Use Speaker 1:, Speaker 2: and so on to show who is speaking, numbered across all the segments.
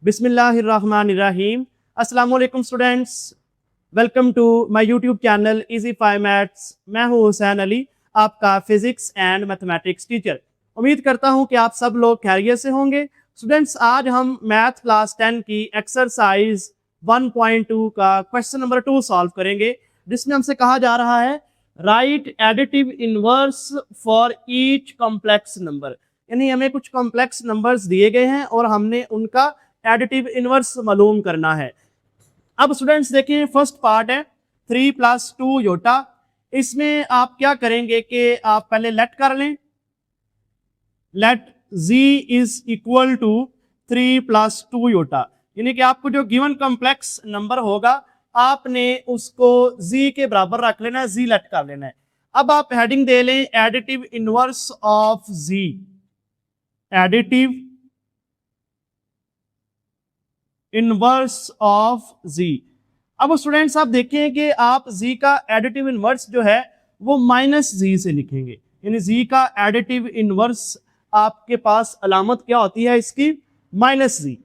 Speaker 1: बिस्मिल्लाहिर्रहमानिर्रहीम। अस्सलाम वालेकुम students, welcome to my YouTube channel easy 5 maths. मैं हूं हुसैन अली, आपका फिजिक्स एंड मैथमेटिक्स टीचर। उम्मीद करता हूं कि आप सब लोग खैरियत से होंगे। स्टूडेंट्स, आज हम मैथ क्लास 10 की एक्सरसाइज 1.2 का क्वेश्चन नंबर 2 सॉल्व करेंगे, जिसमें हमसे कहा जा रहा है right additive inverse for each complex number. यानी हमें कुछ कॉम्प्लेक्स नंबर्स दिए गए हैं और हमने उनका एडिटिव इनवर्स मालूम करना है। अब स्टूडेंट्स देखिए, फर्स्ट पार्ट है 3 + 2 योटा। इसमें आप क्या करेंगे कि आप पहले लेट कर लें, let z is equal to 3 + 2 iota. यानी कि आपको जो गिवन कॉम्प्लेक्स नंबर होगा आपने उसको z के बराबर रख लेना है, z लेट कर लेना है। अब आप हेडिंग दे लें additive inverse of z, additive inverse of z। अब स्टूडेंट्स आप देखें कि आप z का एडिटिव इनवर्स जो है वो -z से लिखेंगे। यानी z का एडिटिव इनवर्स आपके पास अलामत क्या होती है इसकी, -z।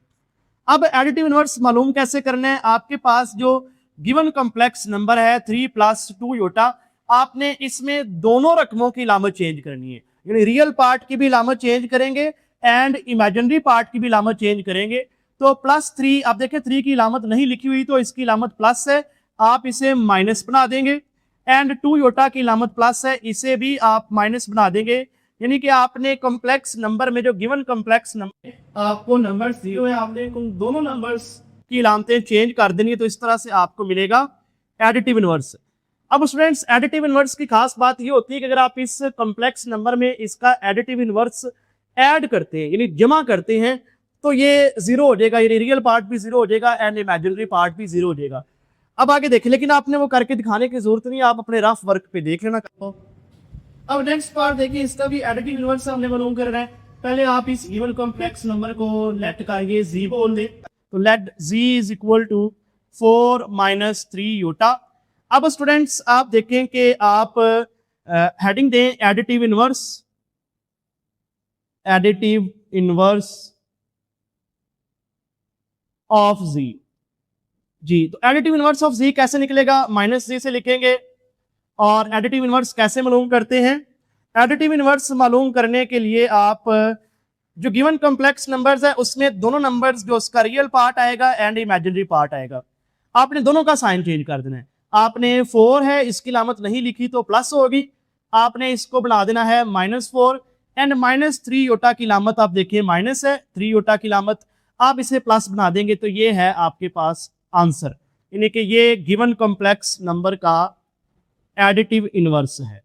Speaker 1: अब एडिटिव इनवर्स मालूम कैसे करना है, आपके पास जो गिवन कॉम्प्लेक्स नंबर है 3 + 2 योटा, आपने इसमें दोनों रकमों की अलामत चेंज करनी है। यानी रियल पार्ट की भी अलामत चेंज करेंगे एंड इमेजिनरी पार्ट की भी अलामत चेंज करेंगे। तो +3, आप देखें 3 की अलामत नहीं लिखी हुई तो इसकी अलामत प्लस है, आप इसे माइनस बना देंगे। एंड 2 योटा की अलामत प्लस है, इसे भी आप माइनस बना देंगे। यानी कि आपने कॉम्प्लेक्स नंबर में जो गिवन कॉम्प्लेक्स नंबर आपको नंबर दिए हुए, आपने उन दोनों नंबर्स की अलामतें चेंज कर देनी है। तो इस तरह से आपको मिलेगा एडिटिव इनवर्स। अब स्टूडेंट्स, एडिटिव इनवर्स की खास बात ये होती है कि अगर आप इस कॉम्प्लेक्स नंबर में इसका एडिटिव इनवर्स ऐड करते हैं, यानी जमा करते हैं, तो ये 0 हो जाएगा। यानी रियल पार्ट भी 0 हो जाएगा एंड इमेजिनरी पार्ट भी 0 हो जाएगा। अब आगे देखें, लेकिन आपने वो करके दिखाने की जरूरत नहीं, आप अपने रफ वर्क पे देख लेना। अब नेक्स्ट पार्ट देखिए, इसका भी एडिटिव इनवर्स हमने मालूम करना है। पहले आप इस गिवन कॉम्प्लेक्स नंबर को लेट करके z बोल दे, तो let z is equal to 4 - 3 iota. अब स्टूडेंट्स आप देखें कि आप हेडिंग दें additive inverse, additive inverse of z जी। तो एडिटिव इनवर्स ऑफ z कैसे निकलेगा, -z से लिखेंगे। और एडिटिव इनवर्स कैसे मालूम करते हैं, एडिटिव इनवर्स मालूम करने के लिए आप जो गिवन कॉम्प्लेक्स नंबर्स है उसमें दोनों नंबर्स जो उसका रियल पार्ट आएगा एंड इमेजिनरी पार्ट आएगा, आपने दोनों का साइन चेंज कर देना है। आपने 4 है, इसकी अलामत नहीं लिखी तो प्लस होगी, आपने इसको बना देना है -4 एंड -3 योटा की अलामत आप देखिए माइनस है, 3 योटा की अलामत आप इसे प्लस बना देंगे तो ये है आपके पास आंसर। यानी कि ये गिवन कॉम्प्लेक्स नंबर का एडिटिव इनवर्स है।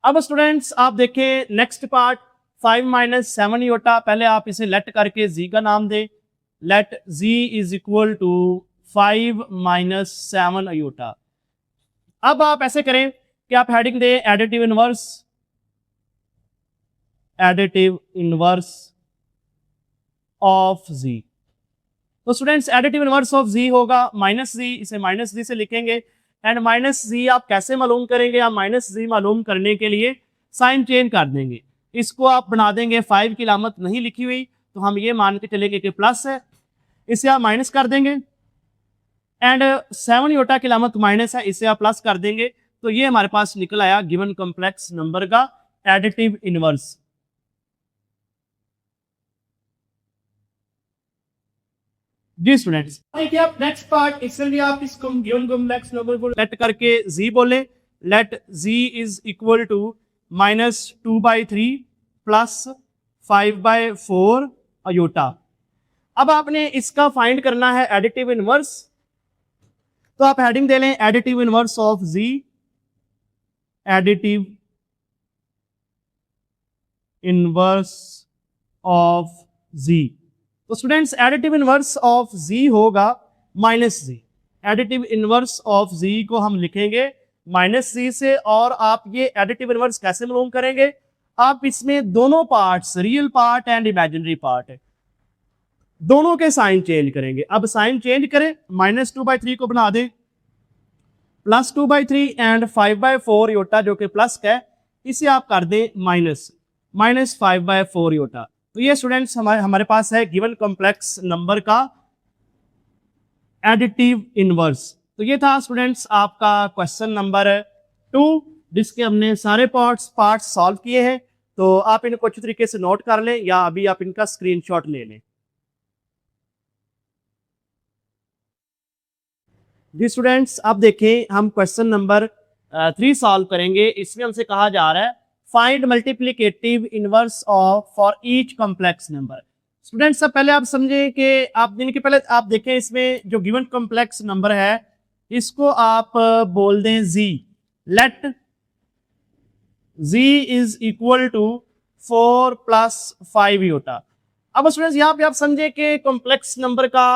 Speaker 1: अब स्टूडेंट्स आप देखें नेक्स्ट पार्ट 5 - 7 योटा। पहले आप इसे लेट करके z का नाम दें, let z is equal to 5 - 7 iota. अब आप ऐसे करें कि आप हेडिंग दें additive inverse, additive inverse of z। तो students additive inverse of z होगा -z, इसे -z से लिखेंगे। एंड -z आप कैसे मालूम करेंगे, आप -z मालूम करने के लिए साइन चेंज कर देंगे। इसको आप बना देंगे, 5 की अलामत नहीं लिखी हुई तो हम ये मान के चलेंगे कि प्लस है, इसे आप माइनस कर देंगे। एंड 7 योटा की अलामत माइनस है, इसे आप प्लस कर देंगे। तो ये हमारे पास निकल आया गिवन कॉम्प्लेक्स नंबर का एडिटिव इनवर्स। जी स्टूडेंट्स, देखिए आप नेक्स्ट पार्ट, इससे भी आप इस गिवन कॉम्प्लेक्स नंबर को लेट करके z बोले, let z is equal to -2/3 + 5/4 iota. अब आपने इसका फाइंड करना है एडिटिव इनवर्स, तो आप हेडिंग दे लें additive inverse of z, additive inverse of z। तो students additive inverse of z होगा -z। Additive inverse of z को हम लिखेंगे -z से। और आप ये एडिटिव इनवर्स कैसे मालूम करेंगे, आप इसमें दोनों parts, real part and imaginary part है, दोनों के साइन चेंज करेंगे। अब साइन चेंज करें, -2/3 को बना दें +2/3 एंड 5/4 योटा जो कि प्लस का है, इसे आप कर दें माइनस। Minus 5/4 Yotta. तो ये स्टूडेंट्स हमारे पास है गिवन कॉम्प्लेक्स नंबर का एडिटिव इनवर्स। तो ये था स्टूडेंट्स आपका क्वेश्चन नंबर 2, जिसके हमने सारे पार्ट सॉल्व किए हैं। तो आप इनको अच्छी तरीके से नोट कर लें या अभी आप इनका स्क्रीनशॉट ले लें। जी स्टूडेंट्स, आप देखें हम क्वेश्चन नंबर 3 सॉल्व करेंगे। इसमें हमसे कहा जा रहा है find multiplicative inverse of for each complex number. Students, सब पहले आप समझें कि आप इनके पहले आप देखें इसमें जो गिवन कॉम्प्लेक्स नंबर है इसको आप बोल दें जी। Let z is equal to 4 + 5 iota. अब स्टूडेंट्स यहाँ पे आप समझे कि कॉम्प्लेक्स नंबर का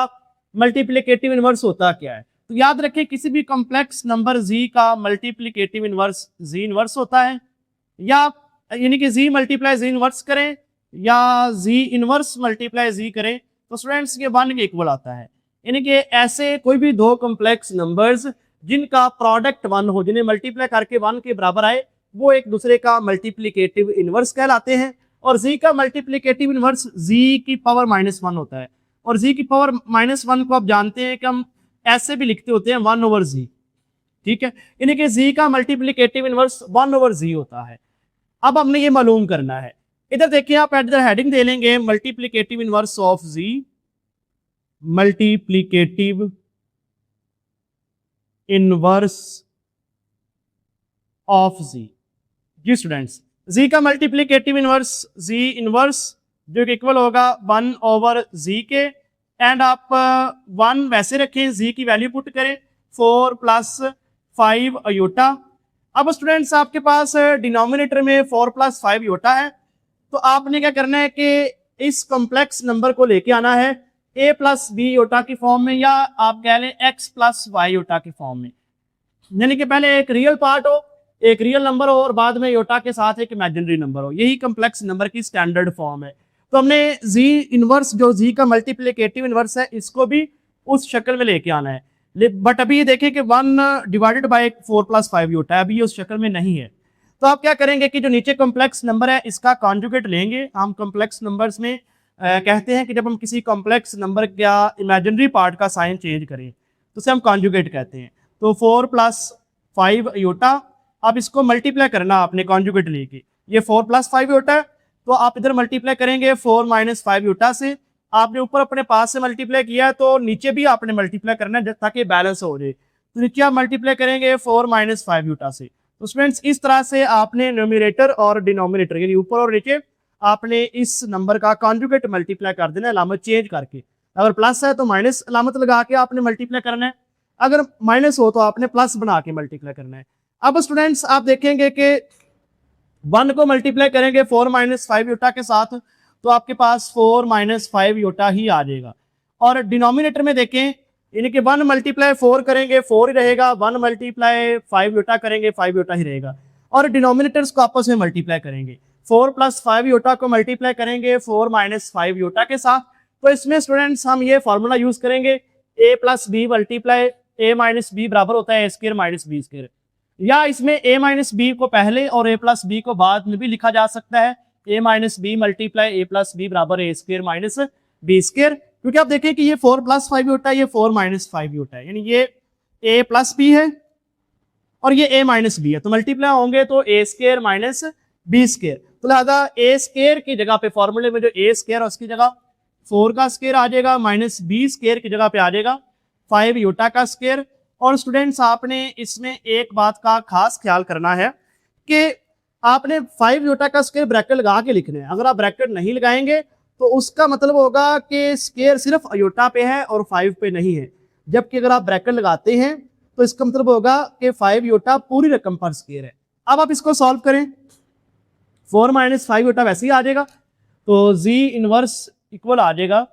Speaker 1: मल्टीप्लिकेटिव इनवर्स होता क्या है। तो याद रखें किसी भी कॉम्प्लेक्स नंबर z का मल्टीप्लिकेटिव इनवर्स z इनवर्स होता है, या यानी कि z मल्टीप्लाई z इनवर्स करें या z इनवर्स मल्टीप्लाई z करें तो स्टूडेंट्स ये 1 के इक्वल आता है। यानी कि ऐसे कोई भी दो कॉम्प्लेक्स नंबर्स जिनका प्रोडक्ट 1 हो, जिन्हें मल्टीप्लाई करके 1 के बराबर आए, वो एक दूसरे का मल्टीप्लिकेटिव इनवर्स कहलाते हैं। और z का मल्टीप्लिकेटिव इनवर्स z की पावर -1 होता है। और z की पावर -1 को आप जानते हैं कि हम ऐसे भी लिखते होते हैं 1/z। ठीक है, यानी कि z का मल्टीप्लिकेटिव इनवर्स 1/z होता है। अब हमने ये मालूम करना है। इधर देखिए आप एट द हेडिंग दे लेंगे multiplicative inverse of z, multiplicative inverse of z। जी स्टूडेंट्स, z का मल्टीप्लिकेटिव इनवर्स z इनवर्स जो कि इक्वल होगा 1/z के, एंड आप 1 वैसे रखें, z की वैल्यू पुट करें 4 + 5 योटा। अब स्टूडेंट्स आपके पास डिनोमिनेटर में 4 + 5 योटा है, तो आपने क्या करना है कि इस कॉम्प्लेक्स नंबर को लेके आना है a + b योटा की फॉर्म में, या आप कह लें x + y योटा की फॉर्म में। यानी कि पहले एक रियल पार्ट हो, एक रियल नंबर हो, और बाद में योटा के साथ एक इमेजिनरी नंबर हो। यही कॉम्प्लेक्स नंबर की स्टैंडर्ड फॉर्म है। तो हमने z इनवर्स जो z का मल्टीप्लिकेटिव इनवर्स है इसको भी उस शक्ल में लेके आना है। बट अभी ये देखें कि 1 डिवाइडेड बाय 4 + 5 योटा है, अभी ये उस शक्ल में नहीं है। तो आप क्या करेंगे कि जो नीचे कॉम्प्लेक्स नंबर है इसका कॉन्जुगेट लेंगे। हम कॉम्प्लेक्स नंबर्स में कहते हैं कि जब हम किसी कॉम्प्लेक्स नंबर का इमेजिनरी पार्ट का साइन चेंज करें तो उसे हम कॉन्जुगेट कहते हैं। तो 4 + 5 योटा, अब इसको मल्टीप्लाई करना आपने कॉन्जुगेट लेके। ये 4 + 5 योटा है, तो आप इधर मल्टीप्लाई करेंगे 4 - 5 योटा से। आपने ऊपर अपने पास से मल्टीप्लाई किया तो नीचे भी आपने मल्टीप्लाई करना है ताकि बैलेंस हो जाए। तो नीचे आप मल्टीप्लाई करेंगे 4 - 5 योटा से। तो स्टूडेंट्स इस तरह से आपने न्यूमरेटर और डिनोमिनेटर यानी ऊपर और नीचे आपने इस नंबर का कॉन्जुगेट मल्टीप्लाई कर देना है अलामत चेंज करके। अगर प्लस है तो माइनस अलामत लगा के आपने मल्टीप्लाई करना है, अगर माइनस हो तो आपने प्लस बना के मल्टीप्लाई करना है। अब स्टूडेंट्स आप देखेंगे कि 1 को मल्टीप्लाई करेंगे 4 - 5 योटा के साथ, तो आपके पास 4 - 5 योटा ही आ जाएगा। और डिनोमिनेटर में देखें, यानी कि 1 × 4 करेंगे 4 ही रहेगा, 1 × 5 योटा करेंगे 5 योटा ही रहेगा। और डिनोमिनेटर्स को आपस में मल्टीप्लाई करेंगे, 4 + 5 योटा को मल्टीप्लाई करेंगे 4 - 5 योटा के साथ। तो इसमें स्टूडेंट्स हम ये फॉर्मूला यूज करेंगे a + b multiply a - b बराबर होता है a² - b²। या इसमें a - b को पहले और a + b को बाद में भी लिखा जा सकता है, a - b multiply a + b बराबर a² - b²। क्योंकि आप देखें कि ये 4 + 5 योटा है, ये 4 - 5 योटा है, यानी ये a + b है और ये a - b है, तो मल्टीप्लाई होंगे तो a² - b²। तो लिहाजा a² की जगह पे फॉर्मूले में जो a² है उसकी जगह 4 का स्क्वायर आ जाएगा, -b² की जगह पे आ जाएगा 5 योटा का स्क्वायर। और स्टूडेंट्स आपने इसमें एक बात का खास ख्याल करना है कि आपने 5 योटा का स्क्वायर ब्रैकेट लगा के लिखना है। अगर आप ब्रैकेट नहीं लगाएंगे तो उसका मतलब होगा कि स्क्वायर सिर्फ योटा पे है और 5 पे नहीं है, जबकि अगर आप ब्रैकेट लगाते हैं तो इसका मतलब होगा कि 5 योटा पूरी रकम पर स्क्वायर है। अब आप इसको सॉल्व करें, 4 - 5 योटा वैसे ही आ जाएगा, तो z इनवर्स इक्वल आ जाएगा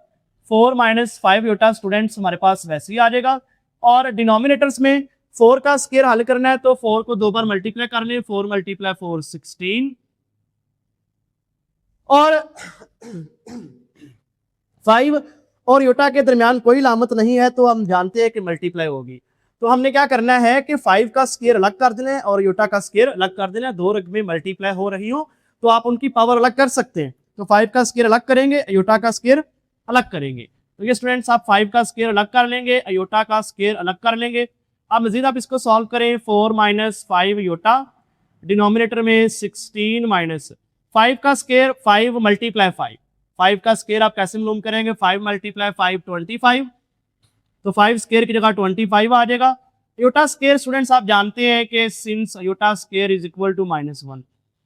Speaker 1: 4 - 5 योटा स्टूडेंट्स हमारे पास वैसे ही आ जाएगा। और डिनोमिनेटर्स में 4 का स्क्वायर हल करना है तो 4 को 2 बार मल्टीप्लाई कर लें, 4 × 4 16, और 5 और योटा के दरमियान कोई लामत नहीं है तो हम जानते हैं कि मल्टीप्लाई होगी। तो हमने क्या करना है कि 5 का स्क्वायर अलग कर देना है और योटा का स्क्वायर अलग कर देना है, दो रकमें मल्टीप्लाई हो रही हो तो आप उनकी पावर अलग कर सकते हैं। तो 5 का स्क्वायर अलग करेंगे, अयोटा का स्क्वायर अलग करेंगे। तो ये स्टूडेंट्स आप 5 का स्क्वायर अलग कर लेंगे, अयोटा का स्क्वायर अलग कर लेंगे। अब मजीद आप इसको सॉल्व करें, 4 माइनस 5 अयोटा, डिनोमिनेटर में 16 माइनस 5 का स्क्वायर 5 मल्टीप्लाई 5 का स्क्वायर आप कैसे मालूम करेंगे, 5 मल्टीप्लाई 5 25, तो 5 स्क्वायर की जगह 25 आ जाएगा। अयोटा स्क्वायर स्टूडेंट्स आप जानते हैं कि since iota square is equal to -1,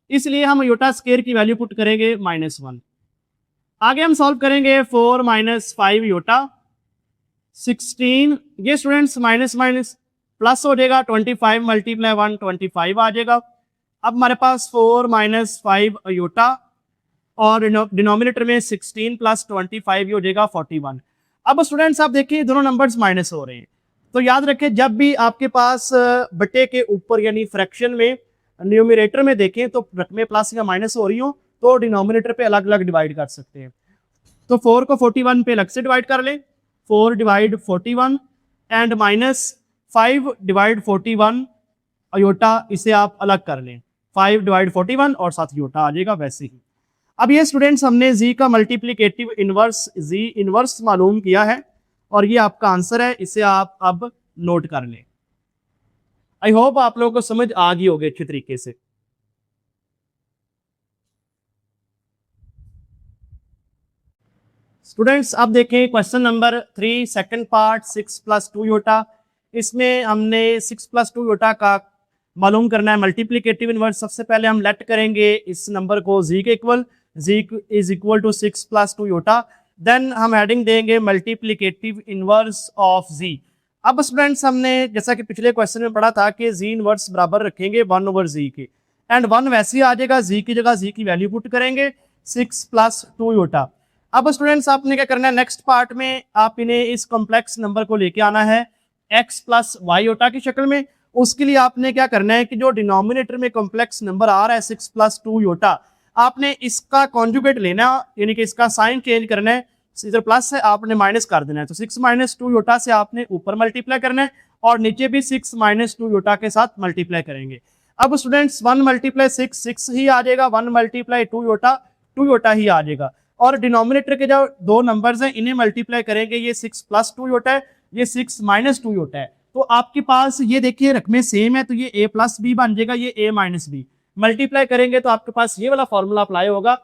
Speaker 1: इसलिए हम अयोटा स्क्वायर की वैल्यू पुट करेंगे -1। आगे हम सॉल्व करेंगे 4 माइनस 5 अयोटा 16, ये स्टूडेंट्स माइनस माइनस प्लस हो जाएगा, 25 मल्टीप्लाई 1 25 आ जाएगा। अब हमारे पास 4 माइनस 5 अयोटा और डिनोमिनेटर में 16 प्लस 25 ये हो जाएगा 41। अब स्टूडेंट्स आप देखिए दोनों नंबर्स माइनस हो रहे हैं, तो याद रखें जब भी आपके पास बटे के ऊपर यानी फ्रैक्शन में न्यूमरेटर में देखें तो रकमें प्लस या माइनस हो रही हो तो डिनोमिनेटर पे अलग अलग डिवाइड कर सकते हैं। तो 4 को 41 पे अलग से डिवाइड कर लें, 4 divide 41 and minus 5 divide 41 iota, इसे आप अलग कर लें, 5 डिवाइड 41 और साथ अयोटा आ जाएगा वैसे ही। अब ये स्टूडेंट्स हमने जी का मल्टीप्लिकेटिव इनवर्स जी इनवर्स मालूम किया है और ये आपका आंसर है, इसे आप अब नोट कर लें। आई होप आप लोगों को समझ आ गई होगी अच्छे तरीके से। स्टूडेंट्स अब देखें question number 3 second part 6 plus 2 iota. इसमें हमने 6 प्लस 2 योटा का मालूम करना है मल्टीप्लिकेटिव इनवर्स। सबसे पहले हम लेट करेंगे इस नंबर को जी के equal, G is equal to 6 plus 2 iota, then हम हेडिंग देंगे मल्टीप्लिकेटिव इनवर्स ऑफ जी। अब स्टूडेंट्स हमने जैसा कि पिछले क्वेश्चन में पढ़ा था कि जी इनवर्स बराबर रखेंगे 1 ओवर जी के, एंड 1 वैसे ही आ जाएगा, जी की जगह जी की वैल्यू पुट करेंगे 6 प्लस 2 योटा। अब स्टूडेंट्स आपने क्या करना है, नेक्स्ट पार्ट में आप इन्हें इस कॉम्प्लेक्स नंबर को लेके आना है x प्लस वाई योटा की शक्ल में। उसके लिए आपने क्या करना है कि जो डिनोमिनेटर में कॉम्प्लेक्स नंबर आ रहा है 6 प्लस 2 योटा, आपने इसका कॉन्जुगेट लेना, यानी कि इसका साइन चेंज करना है, इधर प्लस है आपने माइनस कर देना है, तो 6 माइनस 2 योटा से आपने ऊपर मल्टीप्लाई करना है और नीचे भी 6 माइनस 2 योटा के साथ मल्टीप्लाई करेंगे। अब स्टूडेंट्स 1 मल्टीप्लाई 6 ही आ जाएगा, 1 मल्टीप्लाई 2 योटा 2 योटा ही आ जाएगा, और डिनोमिनेटर के जो दो नंबर्स हैं इन्हें मल्टीप्लाई करेंगे, ये 6 प्लस 2 योटा है, ये 6 माइनस 2 योटा है। तो आपके पास ये देखिए रकमें सेम है, तो ये a प्लस बी बन जाएगा, ये a माइनस बी। मल्टीप्लाई करेंगे तो आपके पास ये वाला फॉर्मूला अप्लाई होगा,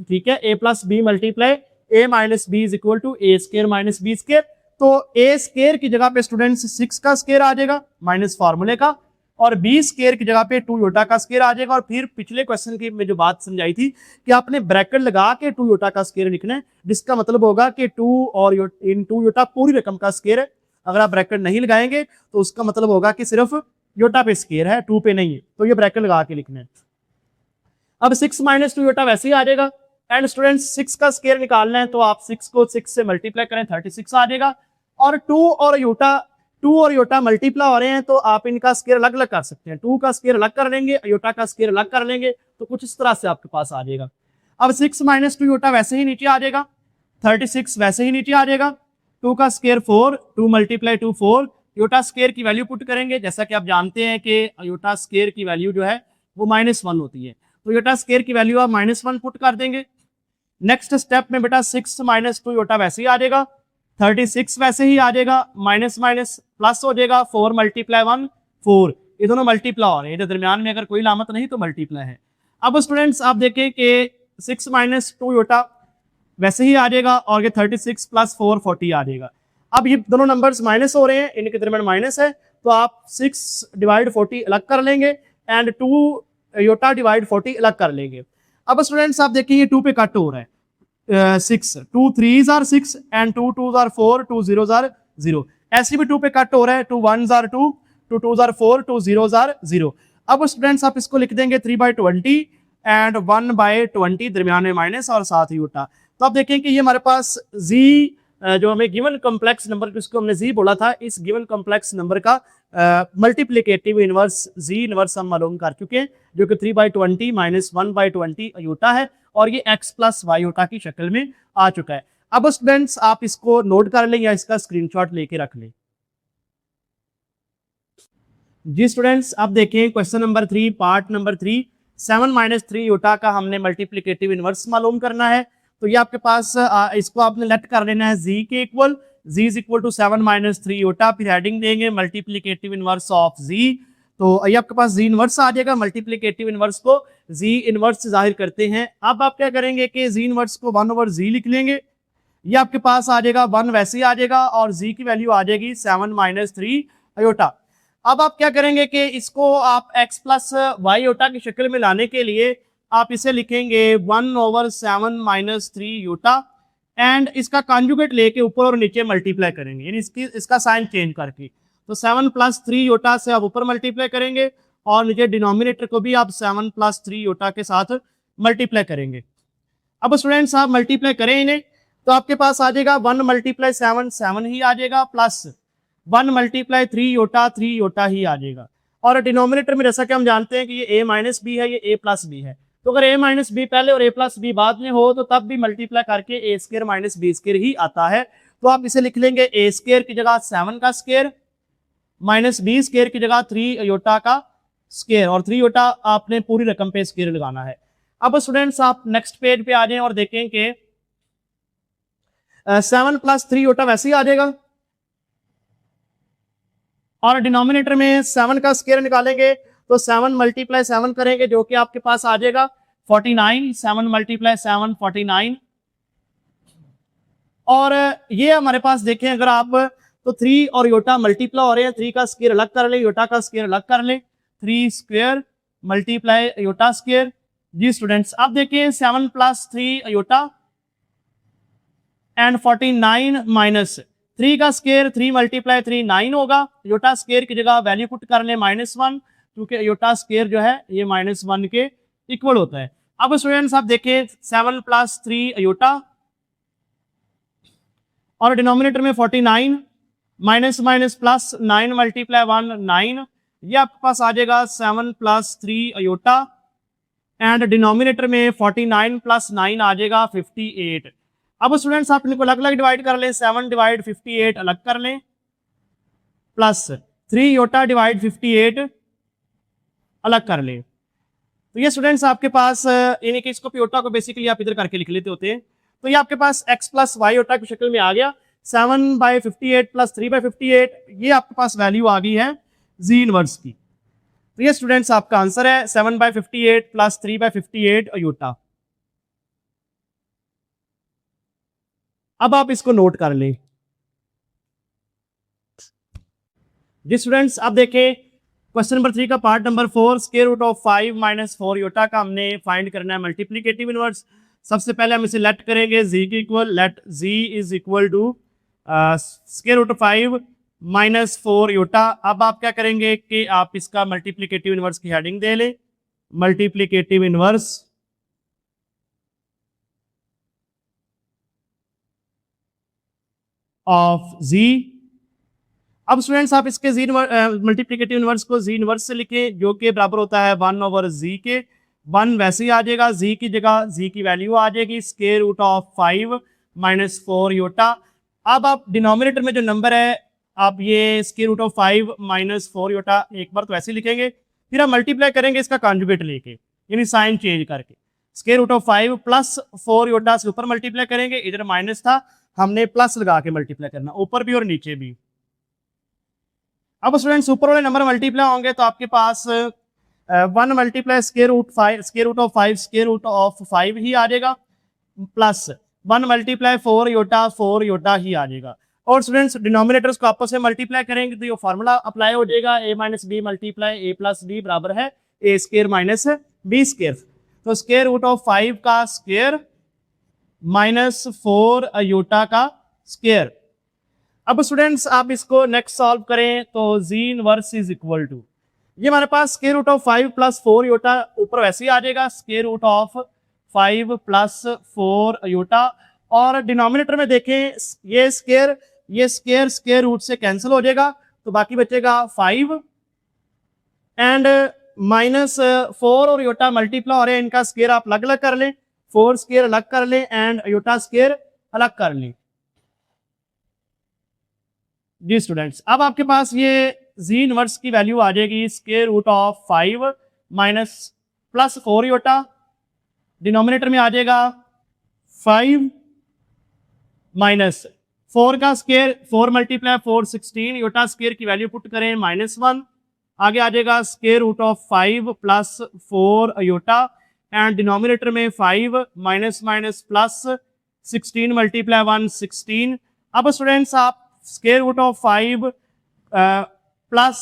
Speaker 1: ठीक है, a plus b multiply a minus b is equal to a square minus B square. तो a स्क्वायर की जगह पे स्टूडेंट्स 6 का स्क्वायर आ जाएगा माइनस फार्मूले का, और बी स्क्वायर की जगह पे 2 योटा का स्क्वायर आ जाएगा। और फिर पिछले क्वेश्चन की में जो बात समझाई थी कि आपने ब्रैकेट लगा के 2 योटा का स्क्वायर लिखना है, जिसका मतलब होगा कि 2 और इन 2 योटा पूरी रकम का स्क्वायर है। अगर आप ब्रैकेट नहीं लगाएंगे तो उसका मतलब होगा कि सिर्फ योटा पे स्क्वायर है, 2 पे नहीं है, तो ये ब्रैकेट लगा के लिखना है। अब 6 माइनस 2 योटा वैसे ही आ जाएगा, एंड स्टूडेंट्स 6 का स्क्वायर निकालना है तो आप 6 को 6 से मल्टीप्लाई करें 36 आ जाएगा, और 2 और योटा मल्टीप्लाई हो रहे हैं तो आप इनका स्क्वायर अलग अलग कर सकते हैं, 2 का स्क्वायर अलग कर लेंगे, योटा का स्क्वायर अलग कर लेंगे, तो कुछ इस तरह से आपके पास आ जाएगा। अब 6 माइनस 2 योटा वैसे ही नीचे आ जाएगा, 36 वैसे ही नीचे आ जाएगा, 2 का स्क्वायर 4, 2 मल्टीप्लाई 2 4, योटा स्क्वायर की वैल्यू पुट करेंगे, जैसा कि आप जानते हैं कि योटा स्क्वायर की वैल्यू जो है वो -1 होती है, तो योटा स्क्वायर की वैल्यू आप -1 पुट कर देंगे। नेक्स्ट स्टेप में बेटा 6 माइनस 2 योटा वैसे ही आ जाएगा, 36 वैसे ही आ जाएगा, माइनस माइनस प्लस हो जाएगा, 4 मल्टीप्लाई 1 4, ये दोनों मल्टीप्लाई हो रहे हैं, दरमियान में अगर कोई लामत नहीं तो मल्टीप्लाई है। अब स्टूडेंट्स आप देखें कि 6 माइनस 2 योटा वैसे ही आ जाएगा, और ये 36 प्लस 4 40 आ जाएगा। अब ये दोनों नंबर्स माइनस हो रहे हैं, इनके दरमियान माइनस है, तो आप 6 डिवाइड 40 अलग कर लेंगे एंड 2 योटा डिवाइड 40 अलग कर लेंगे। अब स्टूडेंट्स आप देखिए 2 पे कट हो रहा है, 6 2 3s are 6 and 2 2s are 4 2 0s are 0, ऐसे भी 2 पे कट हो रहा है, 2 1s are 2 2 2s are 4 2 0s are 0। अब स्टूडेंट्स आप इसको लिख देंगे 3/20 एंड 1/20, दरमियान में माइनस और साथ ही योटा। तो आप देखें कि ये हमारे पास जी जो हमें गिवन कॉम्प्लेक्स नंबर जिसको हमने जी बोला था, इस गिवन कॉम्प्लेक्स नंबर का मल्टीप्लिकेटिव इनवर्स जी इनवर्स हम मालूम कर चुके हैं, जो कि 3/20 माइनस 1/20 योटा है, और ये x प्लस वाई योटा की शक्ल में आ चुका है। अब स्टूडेंट्स आप इसको नोट कर लें या इसका स्क्रीनशॉट लेके रख लें। जी स्टूडेंट्स आप देखें question number 3 part number 3 7 minus 3 iota का हमने मल्टीप्लिकेटिव इनवर्स मालूम करना है। तो ये आपके पास इसको आपने लेट कर लेना है z के equal, z is equal to 7 minus 3 iota, फिर हेडिंग देंगे मल्टीप्लिकेटिव इनवर्स ऑफ z। तो ये आपके पास z इनवर्स आ जाएगा, मल्टीप्लिकेटिव इनवर्स को z इनवर्स जाहिर करते हैं। अब आप क्या करेंगे कि z इनवर्स को 1 ओवर z लिख लेंगे, ये आपके पास आ जाएगा 1 वैसे ही आ जाएगा और z की वैल्यू आ जाएगी 7 माइनस 3 योटा। अब आप क्या करेंगे कि इसको आप x प्लस वाई योटा की शक्ल में लाने के लिए आप इसे लिखेंगे 1 ओवर 7 माइनस 3 योटा एंड इसका कॉन्जुगेट लेके ऊपर और नीचे मल्टीप्लाई करेंगे, यानी इसका साइन चेंज करके। तो 7 प्लस 3 योटा से आप ऊपर मल्टीप्लाई करेंगे और नीचे डिनोमिनेटर को भी आप 7 प्लस 3 योटा के साथ मल्टीप्लाई करेंगे। अब स्टूडेंट्स आप मल्टीप्लाई करें इन्हें तो आपके पास आ जाएगा 1 मल्टीप्लाई 7 7 ही आ जाएगा, प्लस 1 मल्टीप्लाई 3 योटा ही आ जाएगा। और डिनोमिनेटर में जैसा कि हम जानते हैं कि ये a माइनस बी है, ये a प्लस बी है, तो अगर a माइनस बी पहले और a प्लस बी बाद में हो तो तब भी मल्टीप्लाई करके a square minus B square ही आता है। तो आप इसे लिख लेंगे a स्क्वायर की जगह 7 का स्क्वायर माइनस बी स्क्वायर की जगह 3 योटा का स्क्वायर, और 3 योटा आपने पूरी रकम पे स्क्वायर लगाना है। अब स्टूडेंट्स आप नेक्स्ट पेज पे आ जाएं और देखें कि 7 प्लस 3 योटा वैसे ही आ जाएगा और डिनोमिनेटर में 7 का स्क्वायर निकालेंगे तो 7 मल्टीप्लाई 7 करेंगे जो कि आपके पास आ जाएगा 49, 7 मल्टीप्लाई 7 49। और ये हमारे पास देखें अगर आप तो 3 और योटा मल्टीप्लाई हो रहे हैं, 3 का स्क्वायर अलग कर लें, योटा का स्क्वायर अलग कर लें, 3 स्क्वायर मल्टीप्लाई योटा स्क्वायर। जी स्टूडेंट्स आप देखिए 7 प्लस 3 योटा एंड 49 माइनस 3 का स्क्वायर 3 मल्टीप्लाई 3 9 होगा, योटा स्क्वायर की जगह वैल्यू पुट कर ले -1 क्योंकि योटा स्क्वायर जो है ये -1 के इक्वल होता है। अब स्टूडेंट्स आप देखें 7 प्लस 3 योटा और डिनोमिनेटर में 49 माइनस माइनस प्लस 9 मल्टीप्लाई 1 9, ये आपके पास आ जाएगा 7 प्लस 3 योटा एंड डिनोमिनेटर में 49 प्लस 9 आ जाएगा 58। अब स्टूडेंट्स आप इनको अलग अलग डिवाइड कर लें, 7 डिवाइड 58 अलग कर लें प्लस 3 योटा डिवाइड 58 अलग कर लें। तो ये स्टूडेंट्स आपके पास यानी कि इसको योटा को बेसिकली आप इधर करके लिख लेते होते हैं। तो ये आपके पास x प्लस वाई योटा की शक्ल में आ गया, 7/58 प्लस 3/58, ये आपके पास वैल्यू आ गई है जी इनवर्स की। तो ये स्टूडेंट्स आपका आंसर है 7/58 प्लस 3/58 योटा। अब आप इसको नोट कर लें। जी स्टूडेंट्स आप देखें क्वेश्चन नंबर 3 का part number 4 square root of 5 minus 4 iota का हमने फाइंड करना है मल्टीप्लिकेटिव इनवर्स। सबसे पहले हम इसे लेट करेंगे z के equal, let z is equal to square root 5 minus 4 iota. अब आप क्या करेंगे कि आप इसका मल्टीप्लिकेटिव इनवर्स की हेडिंग दे लें, मल्टीप्लिकेटिव इनवर्स ऑफ z। अब स्टूडेंट्स आप इसके z मल्टीप्लिकेटिव इनवर्स को z इनवर्स से लिखें जो कि बराबर होता है 1 ओवर z के। 1 वैसे ही आ जाएगा, z की जगह z की वैल्यू आ जाएगी square root of 5 minus 4 iota. अब आप डिनोमिनेटर में जो नंबर है आप ये square root of 5 minus 4 iota एक बार तो ऐसे लिखेंगे, फिर आप मल्टीप्लाई करेंगे इसका कॉन्जुगेट लेके यानी साइन चेंज करके, square root of 5 plus 4 iota से ऊपर मल्टीप्लाई करेंगे, इधर माइनस था हमने प्लस लगा के मल्टीप्लाई करना ऊपर भी और नीचे भी। अब स्टूडेंट्स ऊपर वाले नंबर मल्टीप्लाई होंगे तो आपके पास 1 multiply square root of 5 square root of 5 ही आ जाएगा, प्लस 1 मल्टीप्लाई 4 योटा ही आ जाएगा। और स्टूडेंट्स डिनोमिनेटर्स को आपस में मल्टीप्लाई करेंगे तो ये फॉर्मूला अप्लाई हो जाएगा, a minus B multiply a plus B बराबर है a square minus B square. तो स्क्वायर रूट ऑफ 5 का स्क्वायर माइनस 4 योटा का स्क्वायर। अब स्टूडेंट्स आप इसको नेक्स्ट सॉल्व करें तो z inverse is equal to, ये हमारे पास square root of 5 plus 4 iota ऊपर वैसे ही आ जाएगा, square root of 5 plus 4 iota. और डिनोमिनेटर में देखें ये स्क्वायर रूट से कैंसिल हो जाएगा तो बाकी बचेगा 5 एंड माइनस 4 और योटा मल्टीप्लाई हो रहे हैं, इनका स्क्वायर आप अलग अलग कर लें, 4 स्क्वायर अलग कर लें एंड योटा स्क्वायर अलग कर लें। जी स्टूडेंट्स अब आपके पास ये z इनवर्स की वैल्यू आ जाएगी square root of 5 minus plus 4 iota, denominator में आ जाएगा 5 माइनस 4 का स्केयर, 4 मल्टीप्लाई 4 16, योटा स्केयर की वैल्यू पुट करें -1, आगे आ जाएगा square root of 5 plus 4 iota and denominator में 5 माइनस माइनस प्लस 16 मल्टीप्लाई 1 16। अब स्टूडेंट्स आप square root of 5 plus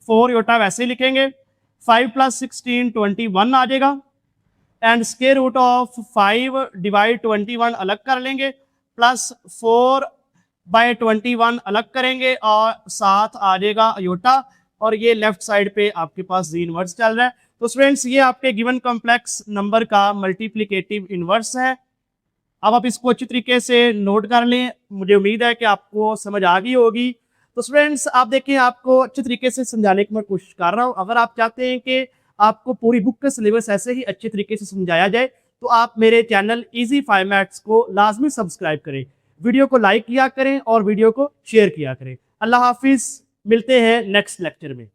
Speaker 1: 4 iota वैसे ही लिखेंगे, 5 प्लस 16 21 आ जाएगा and square root of 5 divide 21 अलग कर लेंगे, प्लस 4 बाय 21 अलग करेंगे और साथ आ जाएगा योटा, और ये लेफ्ट साइड पे आपके पास जी इनवर्स चल रहा है। तो स्टूडेंट्स ये आपके गिवन कॉम्प्लेक्स नंबर का मल्टीप्लिकेटिव इनवर्स है। अब आप इसको अच्छी तरीके से नोट कर लें, मुझे उम्मीद है कि आपको समझ आ गई होगी। तो स्टूडेंट्स आप देखें, आपको अच्छे तरीके से समझाने की मैं कोशिश कर रहा हूँ। अगर आप चाहते हैं कि आपको पूरी बुक का सिलेबस ऐसे ही अच्छे तरीके से समझाया जाए तो आप मेरे चैनल इजी 5 मैथ्स को लाजमी सब्सक्राइब करें, वीडियो को लाइक किया करें और वीडियो को शेयर किया करें। अल्लाह हाफिज़, मिलते हैं नेक्स्ट लेक्चर में।